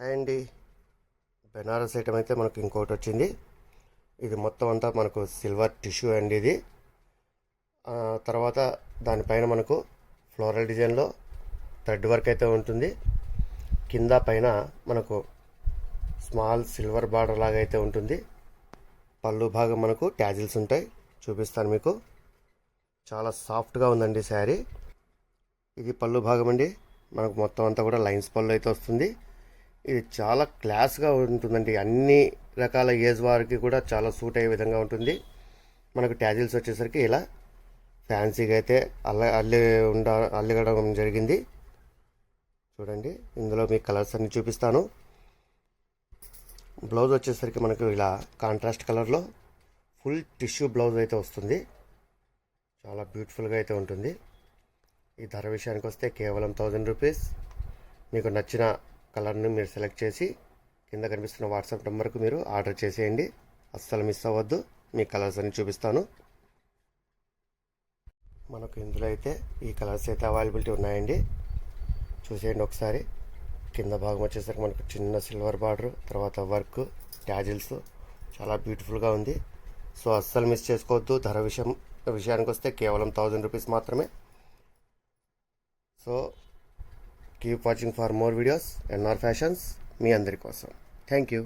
And Banaras item అయితే మనకు ఇంకోటి వచ్చింది. ఇది మొత్తం అంతా మనకు సిల్వర్ టిష్యూ అండి ఇది. తర్వాత దానిపైన మనకు ఫ్లోరల్ డిజైన్లో థ్రెడ్ వర్క్ అయితే ఉంటుంది. కింద పైన మనకు స్మాల్ సిల్వర్ బార్డర్ లాగా అయితే ఉంటుంది. పళ్ళు భాగం మనకు ట్యాజిల్స్ ఉంటాయి, చూపిస్తాను మీకు. చాలా సాఫ్ట్గా ఉందండి శారీ. ఇది పళ్ళు భాగం అండి. మనకు మొత్తం అంతా కూడా లైన్స్ పళ్ళు అయితే వస్తుంది. ఇది చాలా క్లాస్గా ఉంటుందండి. అన్ని రకాల ఏజ్ వారికి కూడా చాలా సూట్ అయ్యే విధంగా ఉంటుంది. మనకు ట్యాజిల్స్ వచ్చేసరికి ఇలా ఫ్యాన్సీగా అయితే అల్లిగడం జరిగింది. చూడండి, ఇందులో మీ కలర్స్ అన్ని చూపిస్తాను. బ్లౌజ్ వచ్చేసరికి మనకు ఇలా కాంట్రాస్ట్ కలర్లో ఫుల్ టిష్యూ బ్లౌజ్ అయితే వస్తుంది. చాలా బ్యూటిఫుల్గా అయితే ఉంటుంది. ఈ ధర విషయానికి వస్తే కేవలం 1000 రూపీస్. మీకు నచ్చిన కలర్ని మీరు సెలెక్ట్ చేసి కింద కనిపిస్తున్న వాట్సాప్ నెంబర్కు మీరు ఆర్డర్ చేసేయండి. అస్సలు మిస్ అవ్వద్దు. మీ కలర్స్ అన్ని చూపిస్తాను. మనకు ఇందులో అయితే ఈ కలర్స్ అయితే అవైలబిలిటీ ఉన్నాయండి. చూసేయండి ఒకసారి. కింద భాగం వచ్చేసరికి మనకు చిన్న సిల్వర్ బార్డర్, తర్వాత వర్క్, ట్యాజిల్స్ చాలా బ్యూటిఫుల్గా ఉంది. సో అస్సలు మిస్ చేసుకోవద్దు. ధర విషయానికి వస్తే కేవలం 1000 రూపీస్ మాత్రమే. So keep watching for more videos. NR fashions మీ అందరి కోసం. Thank you.